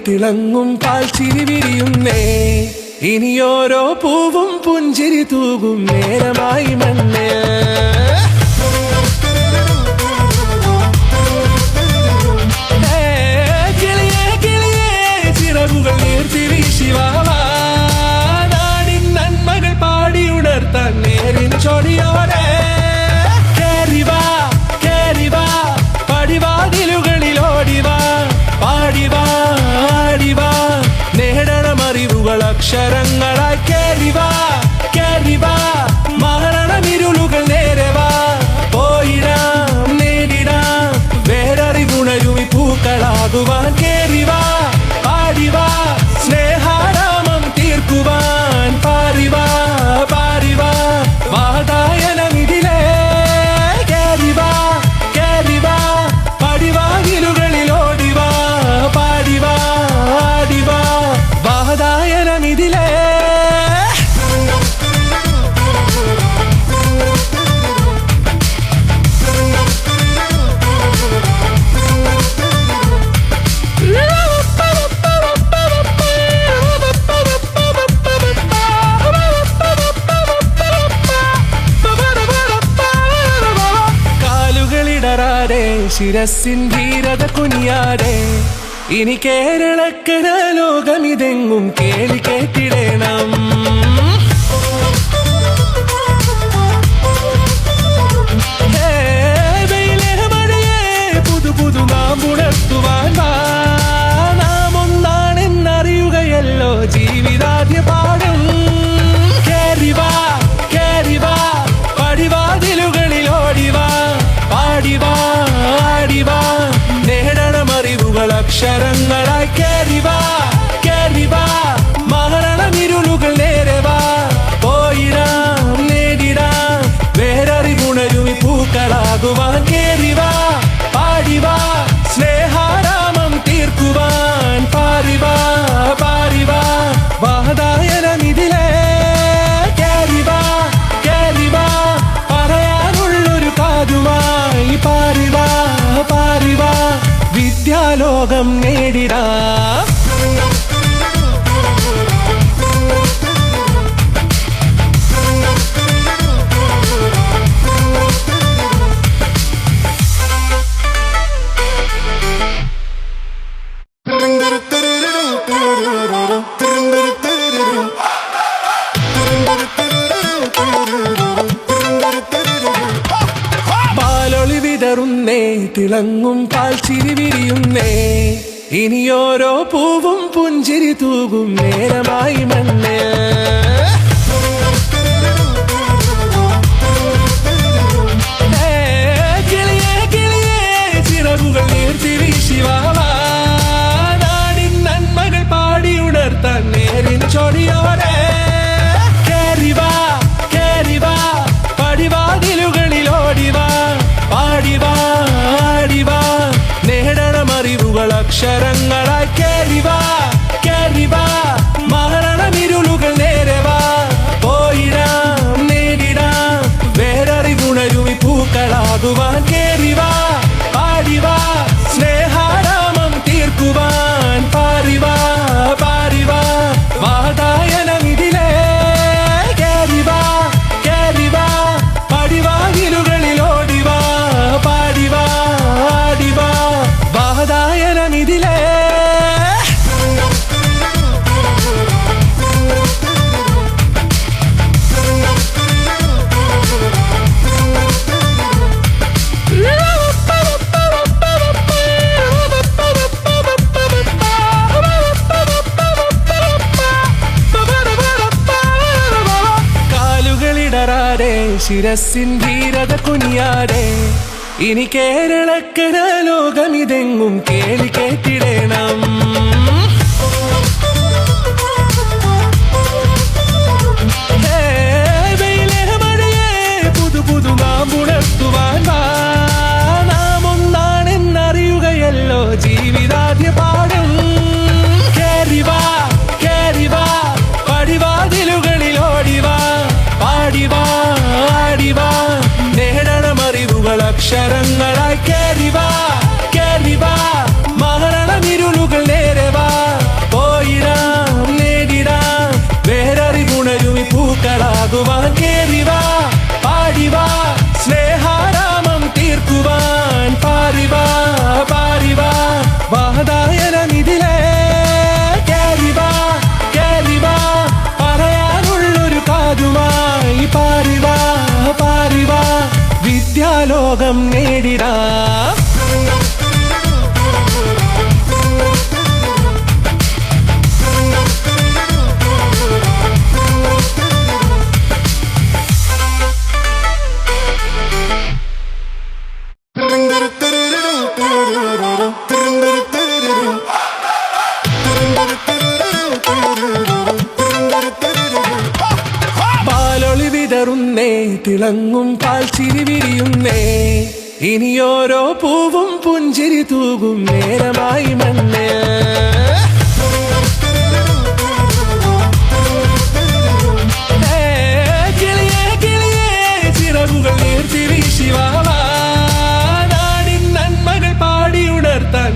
തിളങ്ങും പാൽച്ചിരി വിരിയുന്നേ. ഇനിയോരോ പൂവും പുഞ്ചിരി തൂകും നേരമായി മണ്ണ്. കിളിയേ കിളിയേ ചിറകുകൾ നീർത്തി വീശിവാവാ. നാടിൻ നന്മകൾ പാടിയുണർത്താൻ നേരിൻ ചൊടിയോടെ കേറിവാ കേറിവാ പടിവാതിലുകളിലോടിവാ. പാടിവാ ആടിവാ നേടണമറിവുകൾ അക്ഷരങ്ങളായി. കേറിവാ കേറിവാ മരണമിരുളുകൾ നേരവാ. പോയിടാം നേടിടാം വേററിവുണരുമി പൂക്കളാകുവാൻ. കേറിവാ പാടിവാ സ്നേഹാരാമം തീർക്കുവാൻ. പാറിവാ പാറിവാ വാതായനമിതിലേ. കേറിവാ കേറിവാ പടിവാതിലുകളിലോടിവാ. പാടിവാ ആടിവാ വാതായനമിതിലേ. കാലുകളിടറാതെ ശിരസിൻ ധീരത കുനിയാതെ ഇനി കേരളക്കര ലോകമിതെങ്ങും കേളി കേട്ടിടണം. പുതു പുതു നാം ഉണർത്തുവാൻ വാ. നാം ഒന്നാണെന്നറിയുകയല്ലോ ജീവിതാദ്യ പാഠം. കേറിവാ കേറിവാ പടിവാതിലുകളിലോടിവാ. പാടിവാ ആടിവാ നേടണമറിവുകൾ അക്ഷരങ്ങളായി. കേറിവാ കേറിവാ മരണമിരുളുകൾ നേരവാ. പോയിടാം നേടിടാം വേററിവുണരുമി പൂക്കളാകുവാൻ. കേറിവാ പാടിവാ സ്നേഹാരാമം തീർക്കുവാൻ. പാറിവാ പാറിവാ വാതായനമിതിലേ. കേറിവാ കേറിവാ പറയാനുള്ളൊരു കാതുമായി. പാറിവാ പാറിവാ വിദ്യാലോകം നേടിടാം. പാലൊളി വിതറുന്നേ തിളങ്ങും പാൽച്ചിരി വിരിയുന്നേ. ഇനിയോരോ പൂവും പുഞ്ചിരി തൂകും നേരമായി മണ്ണ്. കിളിയേ കിളിയേ ചിറകുകൾ നീർത്തി വീശിവാവാ. നാടിൻ നന്മകൾ പാടിയുണർത്താൻ നേരിൻ ചൊടിയോടെ കേറിവാ കേറിവാ പടിവാതിലുകളിലോടിവാ. പാടിവാ ആടിവാ നേടണമറിവുകൾ അക്ഷരങ്ങളായി. കേറിവാ കേറിവാ മരണമിരുളുകൾ നേരവാ. പോയിടാം നേടിടാം വേററിവുണരുമി പൂക്കളാകുവാൻ. കേറിവാ പാടിവാ സ്നേഹാരാമം തീർക്കുവാൻ. പാറിവാ പാറിവാ വാതായനമിതിലേ. കേറിവാ കേറിവാ പടിവാതിലുകളിലോടിവാ. പാടിവാ ആടിവാ വാതായനമിതിലേ. കാലുകളിടറാതെ ശിരസിൻ ധീരത കുനിയാതെ ഇനി കേരളക്കര ലോകമിതെങ്ങും കേളി കേട്ടിടണം. പുതു പുതു നാം ഉണർത്തുവാൻ വാ. നാം ഒന്നാണെന്നറിയുകയല്ലോ ജീവിതാദ്യ പാഠം. കേറിവാ കേറിവാ പടിവാതിലുകളിലോടിവാ. പാടിവാ ആടിവാ നേടണമറിവുകൾ അക്ഷരങ്ങളായി. കേറിവാ കേറിവാ മരണമിരുളുകൾ നേരവാ. ആകുവാൻ കേറിവാ പാടിവാ സ്നേഹാരാമം തീർക്കുവാൻ പാരിവാ പാരിവാ വാതായനമിതിലേ കേറിവാ കേറിവാ പറയാനുള്ളൊരു കാതുമായി പാരിവാ പാരിവാ വിദ്യാലോകം നേടിടാം. പാലൊളി വിതറുന്നേ തിളങ്ങും പാൽച്ചിരി വിരിയുന്നേ ഇനിയോരോ പൂവും പുഞ്ചിരി തൂകും നേരമായി മണ്ണേ. കിളിയേ കിളിയേ ചിറകുകൾ നീർത്തി വീശിവാ നാടിൻ നന്മകൾ പാടി ഉണർത്താൻ